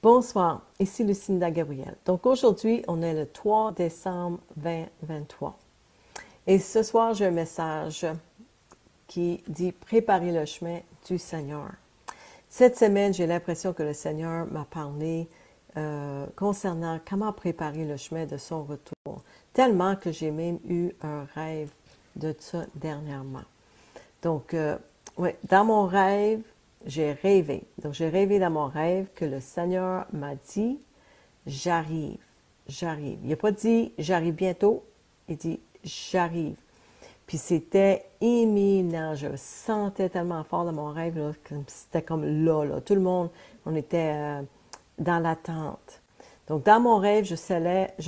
Bonsoir, ici Lucinda Gabriel. Donc aujourd'hui, on est le 3 décembre 2023. Et ce soir, j'ai un message qui dit « Préparez le chemin du Seigneur ». Cette semaine, j'ai l'impression que le Seigneur m'a parlé concernant comment préparer le chemin de son retour. Tellement que j'ai même eu un rêve de ça dernièrement. Donc, ouais, dans mon rêve, j'ai rêvé. Donc, j'ai rêvé dans mon rêve que le Seigneur m'a dit « J'arrive, j'arrive ». Il n'a pas dit « J'arrive bientôt », il dit « J'arrive ». Puis c'était imminent, je le sentais tellement fort dans mon rêve, c'était comme là. Tout le monde, on était dans l'attente. Donc, dans mon rêve, je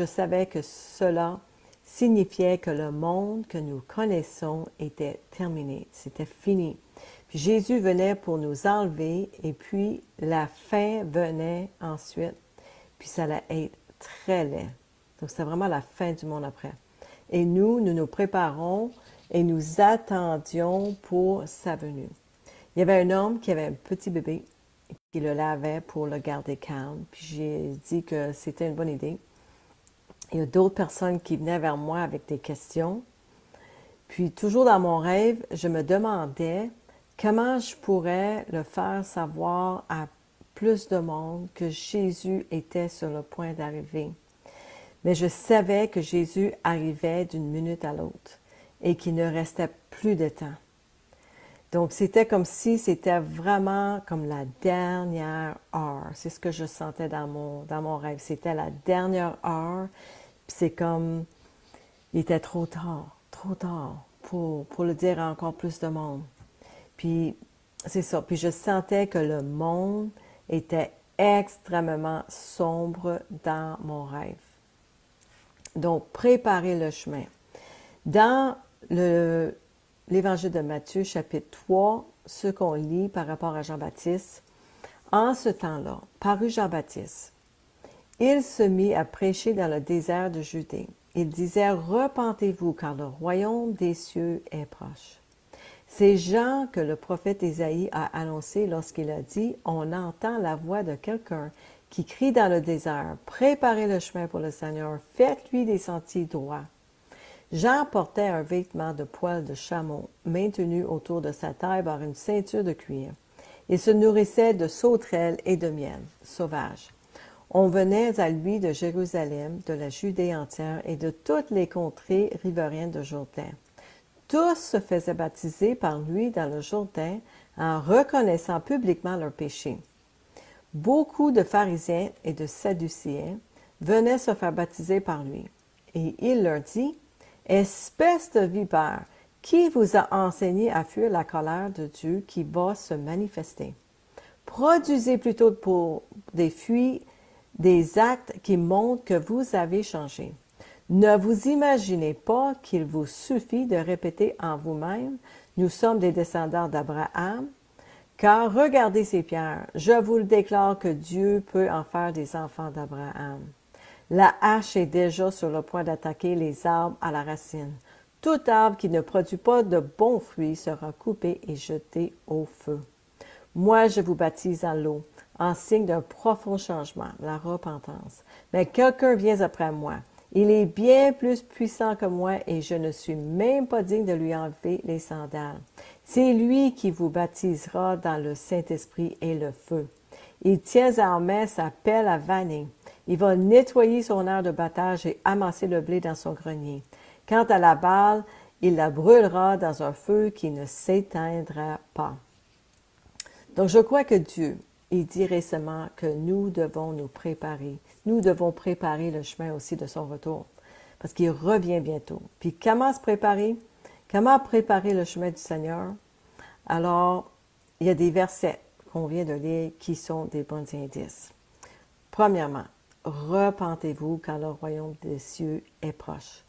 savais que cela signifiait que le monde que nous connaissons était terminé, c'était fini. Puis Jésus venait pour nous enlever et puis la fin venait ensuite. Puis ça allait être très laid. Donc c'était vraiment la fin du monde après. Et nous nous préparons et nous attendions pour sa venue. Il y avait un homme qui avait un petit bébé qui le lavait pour le garder calme. Puis j'ai dit que c'était une bonne idée. Il y a d'autres personnes qui venaient vers moi avec des questions. Puis toujours dans mon rêve, je me demandais comment je pourrais le faire savoir à plus de monde que Jésus était sur le point d'arriver. Mais je savais que Jésus arrivait d'une minute à l'autre et qu'il ne restait plus de temps. Donc, c'était comme si c'était vraiment comme la dernière heure. C'est ce que je sentais dans mon rêve. C'était la dernière heure. Puis c'est comme, il était trop tard pour le dire à encore plus de monde. Puis, c'est ça. Puis je sentais que le monde était extrêmement sombre dans mon rêve. Donc, préparer le chemin. Dans l'Évangile de Matthieu, chapitre 3, ce qu'on lit par rapport à Jean-Baptiste, en ce temps-là, parut Jean-Baptiste. Il se mit à prêcher dans le désert de Judée. Il disait, « Repentez-vous, car le royaume des cieux est proche. » C'est Jean que le prophète Ésaïe a annoncé lorsqu'il a dit, « On entend la voix de quelqu'un qui crie dans le désert, « Préparez le chemin pour le Seigneur, faites-lui des sentiers droits. » Jean portait un vêtement de poil de chameau, maintenu autour de sa taille par une ceinture de cuir. Il se nourrissait de sauterelles et de miel sauvage. On venait à lui de Jérusalem, de la Judée entière et de toutes les contrées riveraines de Jourdain. Tous se faisaient baptiser par lui dans le Jourdain en reconnaissant publiquement leurs péchés. Beaucoup de pharisiens et de sadducéens venaient se faire baptiser par lui. Et il leur dit, « Espèce de vipère, qui vous a enseigné à fuir la colère de Dieu qui va se manifester? Produisez plutôt pour des fuites des actes qui montrent que vous avez changé. Ne vous imaginez pas qu'il vous suffit de répéter en vous-même, « Nous sommes des descendants d'Abraham », car regardez ces pierres, je vous le déclare que Dieu peut en faire des enfants d'Abraham. La hache est déjà sur le point d'attaquer les arbres à la racine. Tout arbre qui ne produit pas de bons fruits sera coupé et jeté au feu. Moi, je vous baptise en l'eau, en signe d'un profond changement, la repentance. Mais quelqu'un vient après moi. Il est bien plus puissant que moi et je ne suis même pas digne de lui enlever les sandales. C'est lui qui vous baptisera dans le Saint-Esprit et le feu. Il tient en main sa pelle à vanner. Il va nettoyer son aire de battage et amasser le blé dans son grenier. Quant à la balle, il la brûlera dans un feu qui ne s'éteindra pas. » Donc, je crois que Dieu, il dit récemment que nous devons nous préparer. Nous devons préparer le chemin aussi de son retour, parce qu'il revient bientôt. Puis, comment se préparer? Comment préparer le chemin du Seigneur? Alors, il y a des versets qu'on vient de lire qui sont des bons indices. Premièrement, repentez-vous quand le royaume des cieux est proche.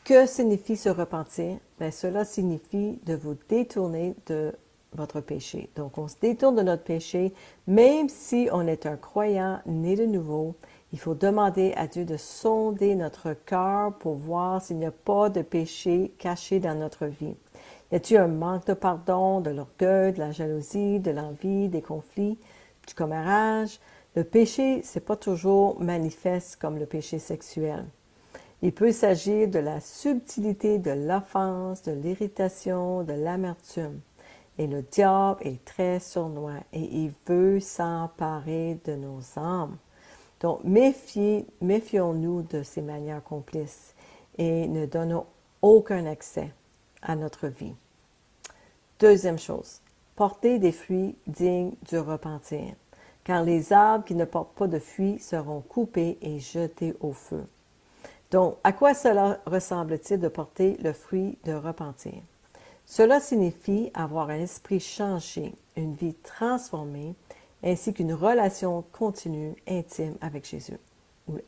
Que signifie se repentir? Bien, cela signifie de vous détourner de votre péché. Donc, on se détourne de notre péché, même si on est un croyant né de nouveau. Il faut demander à Dieu de sonder notre cœur pour voir s'il n'y a pas de péché caché dans notre vie. Y a-t-il un manque de pardon, de l'orgueil, de la jalousie, de l'envie, des conflits, du commérage, Le péché, ce n'est pas toujours manifeste comme le péché sexuel. Il peut s'agir de la subtilité de l'offense, de l'irritation, de l'amertume. Et le diable est très sournois et il veut s'emparer de nos âmes. Donc, méfions-nous de ces manières complices et ne donnons aucun accès à notre vie. Deuxième chose, portez des fruits dignes du repentir, car les arbres qui ne portent pas de fruits seront coupés et jetés au feu. Donc, à quoi cela ressemble-t-il de porter le fruit de repentir? Cela signifie avoir un esprit changé, une vie transformée, ainsi qu'une relation continue, intime avec Jésus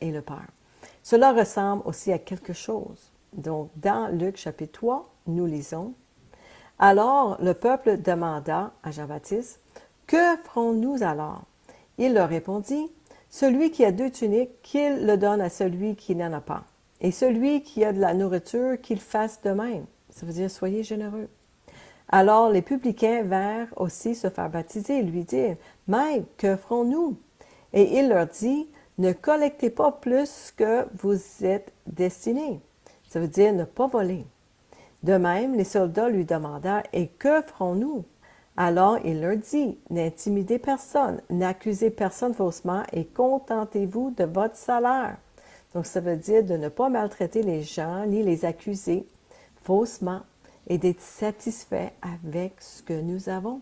et le Père. Cela ressemble aussi à quelque chose. Donc, dans Luc chapitre 3, nous lisons « Alors le peuple demanda à Jean-Baptiste, « Que ferons-nous alors? » Il leur répondit, « Celui qui a 2 tuniques, qu'il le donne à celui qui n'en a pas. Et celui qui a de la nourriture, qu'il fasse de même. » Ça veut dire « Soyez généreux. » Alors les publicains vinrent aussi se faire baptiser et lui dire, « Maître, que ferons-nous? » Et il leur dit, « Ne collectez pas plus que vous êtes destinés. » Ça veut dire ne pas voler. De même, les soldats lui demandèrent, « Et que ferons-nous? » Alors il leur dit, « N'intimidez personne, n'accusez personne faussement et contentez-vous de votre salaire. » Donc ça veut dire de ne pas maltraiter les gens ni les accuser faussement et d'être satisfait avec ce que nous avons.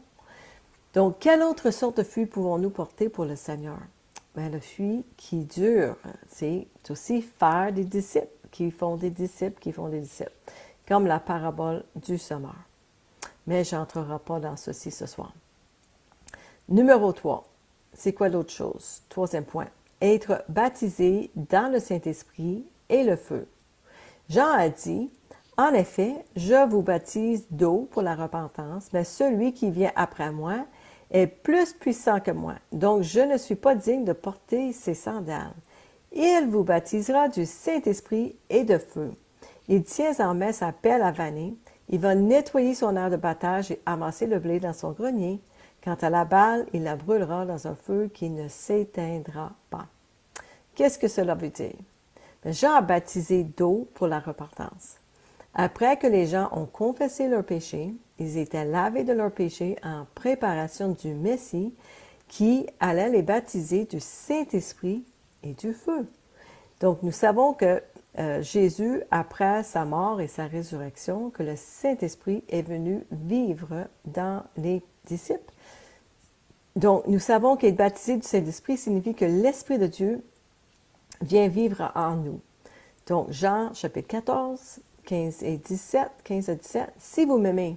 Donc, quelle autre sorte de fruit pouvons-nous porter pour le Seigneur? Bien, le fruit qui dure, c'est aussi faire des disciples, qui font des disciples, comme la parabole du semeur. Mais je n'entrerai pas dans ceci ce soir. Numéro 3, c'est quoi l'autre chose? Troisième point, être baptisé dans le Saint-Esprit et le feu. Jean a dit, « En effet, je vous baptise d'eau pour la repentance, mais celui qui vient après moi est plus puissant que moi, donc je ne suis pas digne de porter ses sandales. Il vous baptisera du Saint-Esprit et de feu. Il tient en main sa pelle à vanner, il va nettoyer son aire de battage et amasser le blé dans son grenier. Quant à la balle, il la brûlera dans un feu qui ne s'éteindra pas. » Qu'est-ce que cela veut dire? Jean a baptisé d'eau pour la repentance. Après que les gens ont confessé leurs péchés, ils étaient lavés de leurs péchés en préparation du Messie qui allait les baptiser du Saint-Esprit et du feu. Donc, nous savons que Jésus, après sa mort et sa résurrection, que le Saint-Esprit est venu vivre dans les disciples. Donc, nous savons qu'être baptisé du Saint-Esprit signifie que l'Esprit de Dieu vient vivre en nous. Donc, Jean, chapitre 14, 15 à 17, « Si vous m'aimez,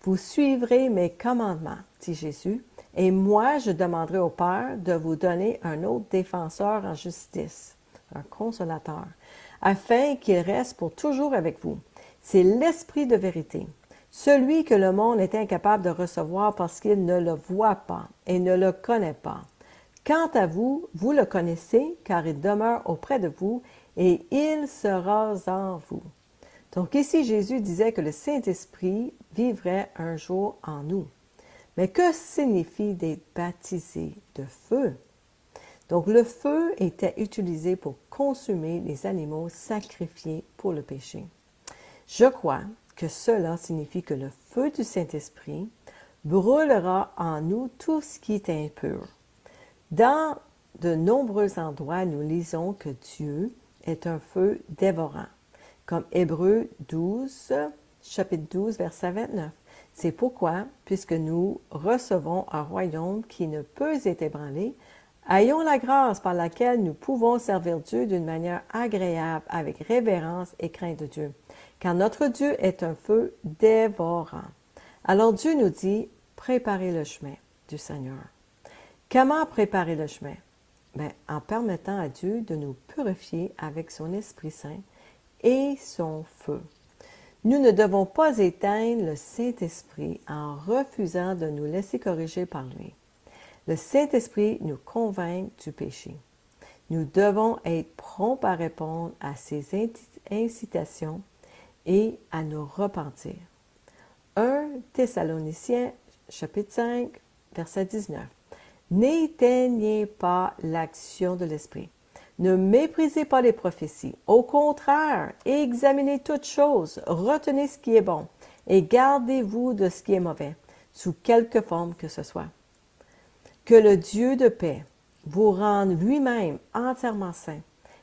vous suivrez mes commandements, dit Jésus, et moi je demanderai au Père de vous donner un autre défenseur en justice, un consolateur, afin qu'il reste pour toujours avec vous. C'est l'Esprit de vérité, celui que le monde est incapable de recevoir parce qu'il ne le voit pas et ne le connaît pas. Quant à vous, vous le connaissez, car il demeure auprès de vous et il sera en vous. » Donc ici, Jésus disait que le Saint-Esprit vivrait un jour en nous. Mais que signifie d'être baptisé de feu? Donc le feu était utilisé pour consumer les animaux sacrifiés pour le péché. Je crois que cela signifie que le feu du Saint-Esprit brûlera en nous tout ce qui est impur. Dans de nombreux endroits, nous lisons que Dieu est un feu dévorant, comme Hébreux 12, chapitre 12, verset 29. C'est pourquoi, puisque nous recevons un royaume qui ne peut être ébranlé, ayons la grâce par laquelle nous pouvons servir Dieu d'une manière agréable, avec révérence et crainte de Dieu. Car notre Dieu est un feu dévorant. Alors Dieu nous dit, préparez le chemin du Seigneur. Comment préparer le chemin? Bien, en permettant à Dieu de nous purifier avec son Esprit Saint et son feu. Nous ne devons pas éteindre le Saint-Esprit en refusant de nous laisser corriger par lui. Le Saint-Esprit nous convainc du péché. Nous devons être prompts à répondre à ses incitations et à nous repentir. 1 Thessaloniciens, chapitre 5, verset 19. N'éteignez pas l'action de l'Esprit. Ne méprisez pas les prophéties. Au contraire, examinez toutes choses, retenez ce qui est bon et gardez-vous de ce qui est mauvais, sous quelque forme que ce soit. Que le Dieu de paix vous rende lui-même entièrement saint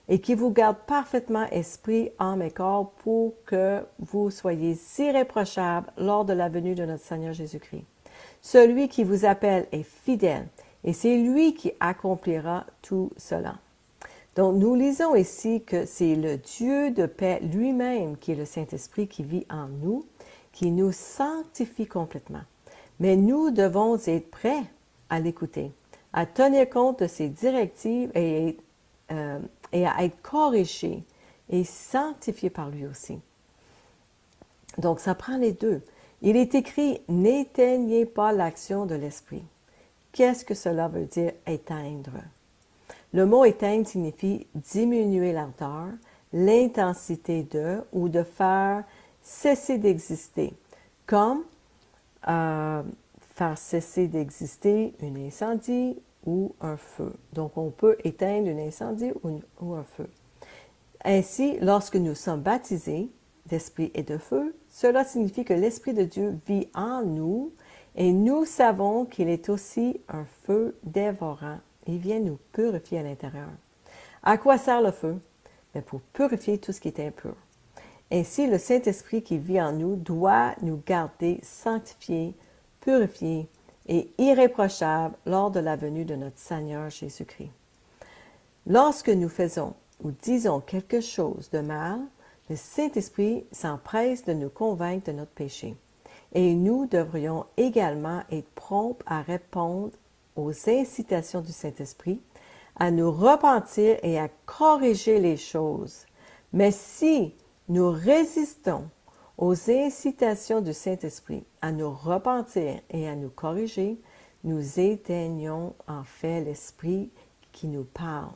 et qui vous garde parfaitement esprit, âme et corps pour que vous soyez irréprochables lors de la venue de notre Seigneur Jésus-Christ. Celui qui vous appelle est fidèle et c'est lui qui accomplira tout cela. Donc, nous lisons ici que c'est le Dieu de paix lui-même qui est le Saint-Esprit qui vit en nous, qui nous sanctifie complètement. Mais nous devons être prêts à l'écouter, à tenir compte de ses directives et à être corrigés et sanctifiés par lui aussi. Donc, ça prend les deux. Il est écrit « N'éteignez pas l'action de l'Esprit ». Qu'est-ce que cela veut dire « éteindre » ? Le mot « éteindre » signifie diminuer l'ardeur, l'intensité de ou de faire cesser d'exister, comme faire cesser d'exister un incendie ou un feu. Donc, on peut éteindre un incendie ou un feu. Ainsi, lorsque nous sommes baptisés d'esprit et de feu, cela signifie que l'Esprit de Dieu vit en nous et nous savons qu'il est aussi un feu dévorant. Il vient nous purifier à l'intérieur. À quoi sert le feu? Bien, pour purifier tout ce qui est impur. Ainsi, le Saint-Esprit qui vit en nous doit nous garder sanctifiés, purifiés et irréprochables lors de la venue de notre Seigneur Jésus-Christ. Lorsque nous faisons ou disons quelque chose de mal, le Saint-Esprit s'empresse de nous convaincre de notre péché. Et nous devrions également être prompts à répondre aux incitations du Saint-Esprit, à nous repentir et à corriger les choses. Mais si nous résistons aux incitations du Saint-Esprit à nous repentir et à nous corriger, nous éteignons en fait l'Esprit qui nous parle.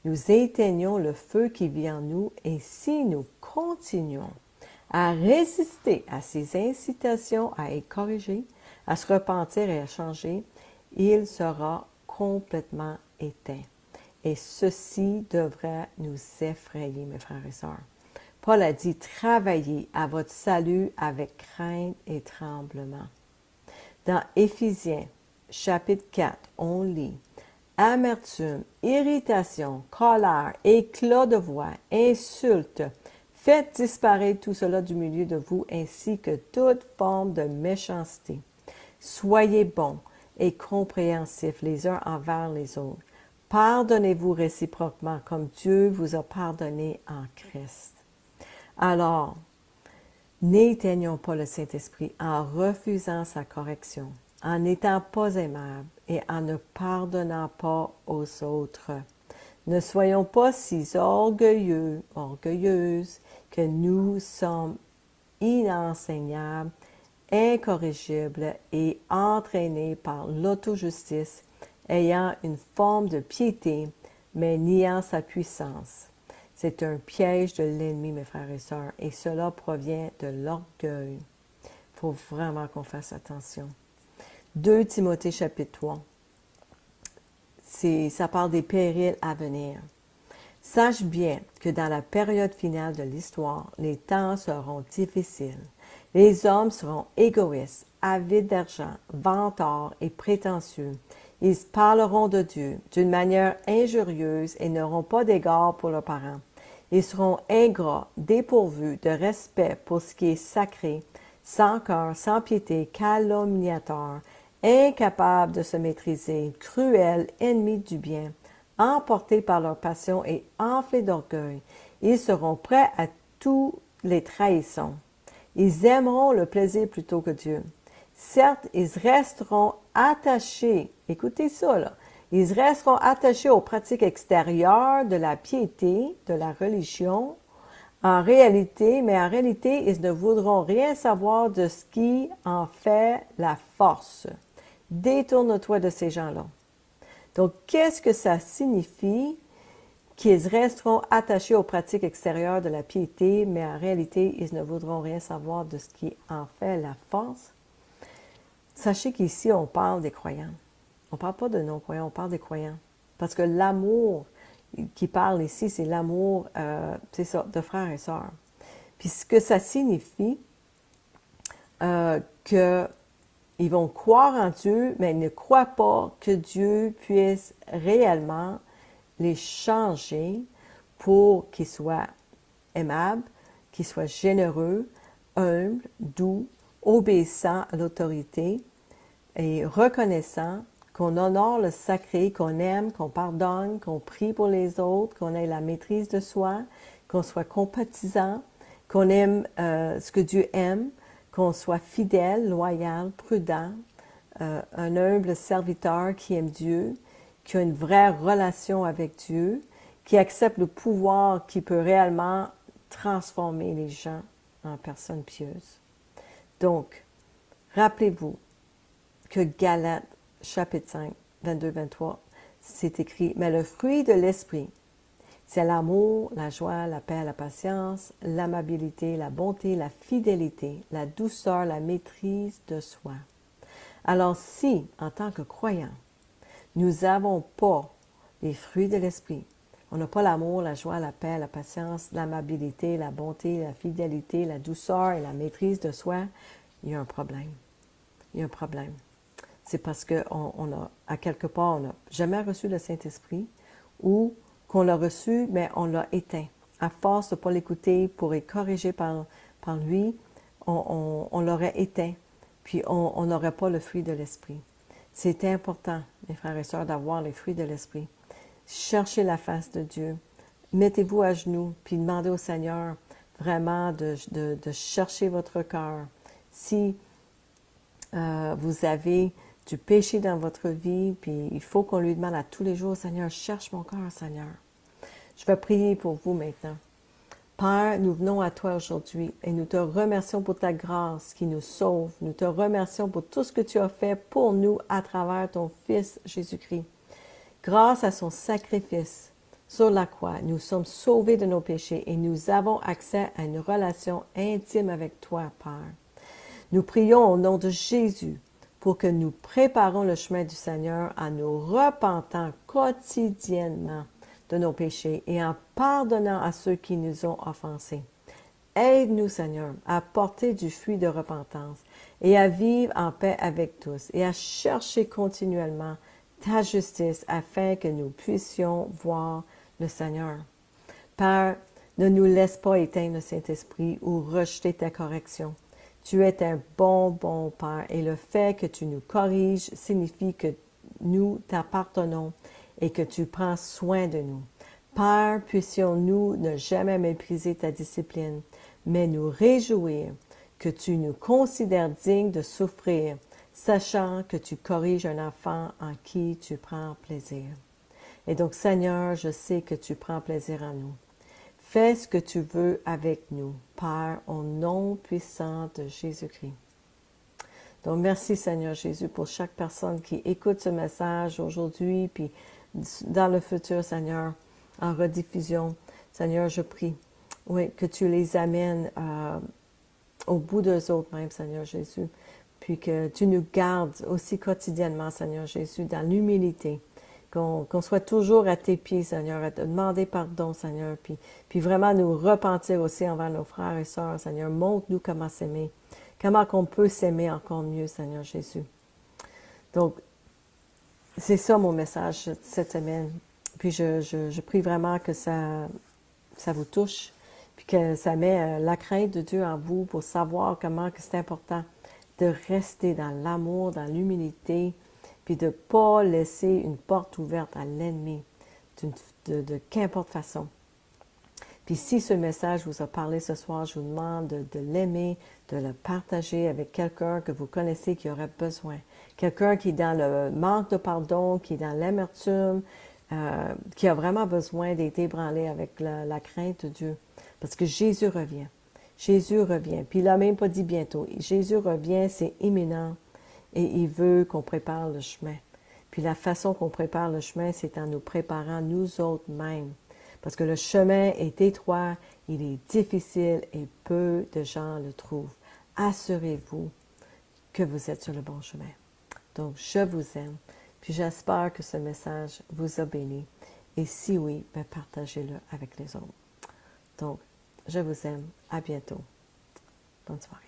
Nous éteignons le feu qui vit en nous et si nous continuons à résister à ces incitations à être corrigés, à se repentir et à changer, il sera complètement éteint. Et ceci devrait nous effrayer, mes frères et sœurs. Paul a dit, travaillez à votre salut avec crainte et tremblement. Dans Éphésiens, chapitre 4, on lit, amertume, irritation, colère, éclat de voix, insultes, faites disparaître tout cela du milieu de vous, ainsi que toute forme de méchanceté. Soyez bons et compréhensifs les uns envers les autres. Pardonnez-vous réciproquement comme Dieu vous a pardonné en Christ. Alors, n'éteignons pas le Saint-Esprit en refusant sa correction, en n'étant pas aimables et en ne pardonnant pas aux autres. Ne soyons pas si orgueilleux, orgueilleuses, que nous sommes inenseignables, incorrigibles et entraînés par l'autojustice, ayant une forme de piété, mais niant sa puissance. C'est un piège de l'ennemi, mes frères et sœurs, et cela provient de l'orgueil. Il faut vraiment qu'on fasse attention. 2 Timothée chapitre 3, ça parle des périls à venir. Sache bien que dans la période finale de l'histoire, les temps seront difficiles. Les hommes seront égoïstes, avides d'argent, vantards et prétentieux. Ils parleront de Dieu d'une manière injurieuse et n'auront pas d'égard pour leurs parents. Ils seront ingrats, dépourvus de respect pour ce qui est sacré, sans cœur, sans piété, calomniateurs, incapables de se maîtriser, cruels, ennemis du bien, emportés par leur passion et enflés d'orgueil. Ils seront prêts à toutes les trahisons. Ils aimeront le plaisir plutôt que Dieu. Certes, ils resteront attachés, écoutez ça là, ils resteront attachés aux pratiques extérieures de la piété, de la religion, mais en réalité, ils ne voudront rien savoir de ce qui en fait la force. Détourne-toi de ces gens-là. Donc, qu'est-ce que ça signifie qu'ils resteront attachés aux pratiques extérieures de la piété, mais en réalité, ils ne voudront rien savoir de ce qui en fait la force? Sachez qu'ici, on parle des croyants. On ne parle pas de non-croyants, on parle des croyants. Parce que l'amour qui parle ici, c'est l'amour, c'est ça, de frères et sœurs. Puis ce que ça signifie, qu'ils vont croire en Dieu, mais ils ne croient pas que Dieu puisse réellement les changer pour qu'ils soient aimables, qu'ils soient généreux, humbles, doux, obéissants à l'autorité et reconnaissants, qu'on honore le sacré, qu'on aime, qu'on pardonne, qu'on prie pour les autres, qu'on ait la maîtrise de soi, qu'on soit compatissant, qu'on aime ce que Dieu aime, qu'on soit fidèle, loyal, prudent, un humble serviteur qui aime Dieu, qui a une vraie relation avec Dieu, qui accepte le pouvoir qui peut réellement transformer les gens en personnes pieuses. Donc, rappelez-vous que Galates, chapitre 5, 22-23, c'est écrit « Mais le fruit de l'esprit, c'est l'amour, la joie, la paix, la patience, l'amabilité, la bonté, la fidélité, la douceur, la maîtrise de soi. » Alors si, en tant que croyants, nous n'avons pas les fruits de l'esprit, on n'a pas l'amour, la joie, la paix, la patience, l'amabilité, la bonté, la fidélité, la douceur et la maîtrise de soi, il y a un problème. Il y a un problème. C'est parce qu'on a, à quelque part, on n'a jamais reçu le Saint-Esprit ou qu'on l'a reçu, mais on l'a éteint. À force de ne pas l'écouter pour être corrigé par lui, on l'aurait éteint, puis on n'aurait pas le fruit de l'Esprit. C'est important, mes frères et sœurs, d'avoir les fruits de l'Esprit. Cherchez la face de Dieu. Mettez-vous à genoux, puis demandez au Seigneur vraiment de chercher votre cœur. Si vous avez du péché dans votre vie, puis il faut qu'on lui demande à tous les jours, Seigneur, cherche mon cœur, Seigneur. Je vais prier pour vous maintenant. Père, nous venons à toi aujourd'hui et nous te remercions pour ta grâce qui nous sauve. Nous te remercions pour tout ce que tu as fait pour nous à travers ton Fils Jésus-Christ. Grâce à son sacrifice sur la croix, nous sommes sauvés de nos péchés et nous avons accès à une relation intime avec toi, Père. Nous prions au nom de Jésus pour que nous préparions le chemin du Seigneur en nous repentant quotidiennement de nos péchés et en pardonnant à ceux qui nous ont offensés. Aide-nous, Seigneur, à porter du fruit de repentance et à vivre en paix avec tous et à chercher continuellement ta justice afin que nous puissions voir le Seigneur. Père, ne nous laisse pas éteindre le Saint-Esprit ou rejeter ta correction. Tu es un bon Père et le fait que tu nous corriges signifie que nous t'appartenons et que tu prends soin de nous. Père, puissions-nous ne jamais mépriser ta discipline, mais nous réjouir que tu nous considères dignes de souffrir, sachant que tu corriges un enfant en qui tu prends plaisir. Et donc, Seigneur, je sais que tu prends plaisir en nous. Fais ce que tu veux avec nous, Père, au nom puissant de Jésus-Christ. Donc, merci Seigneur Jésus pour chaque personne qui écoute ce message aujourd'hui, puis dans le futur, Seigneur, en rediffusion. Seigneur, je prie, oui, que tu les amènes au bout d'eux autres même, Seigneur Jésus, puis que tu nous gardes aussi quotidiennement, Seigneur Jésus, dans l'humilité, qu'on soit toujours à tes pieds, Seigneur, à te demander pardon, Seigneur, puis vraiment nous repentir aussi envers nos frères et sœurs, Seigneur. Montre-nous comment s'aimer, comment qu'on peut s'aimer encore mieux, Seigneur Jésus. Donc, c'est ça mon message cette semaine. Puis je prie vraiment que ça vous touche, puis que ça met la crainte de Dieu en vous pour savoir comment que c'est important de rester dans l'amour, dans l'humilité, puis de ne pas laisser une porte ouverte à l'ennemi, de qu'importe façon. Puis si ce message vous a parlé ce soir, je vous demande de l'aimer, de le partager avec quelqu'un que vous connaissez qui aurait besoin. Quelqu'un qui est dans le manque de pardon, qui est dans l'amertume, qui a vraiment besoin d'être ébranlé avec la crainte de Dieu. Parce que Jésus revient. Jésus revient. Puis il n'a même pas dit bientôt. Jésus revient, c'est imminent. Et il veut qu'on prépare le chemin. Puis la façon qu'on prépare le chemin, c'est en nous préparant nous autres mêmes. Parce que le chemin est étroit, il est difficile et peu de gens le trouvent. Assurez-vous que vous êtes sur le bon chemin. Donc, je vous aime. Puis j'espère que ce message vous a béni. Et si oui, ben partagez-le avec les autres. Donc, je vous aime. À bientôt. Bonne soirée.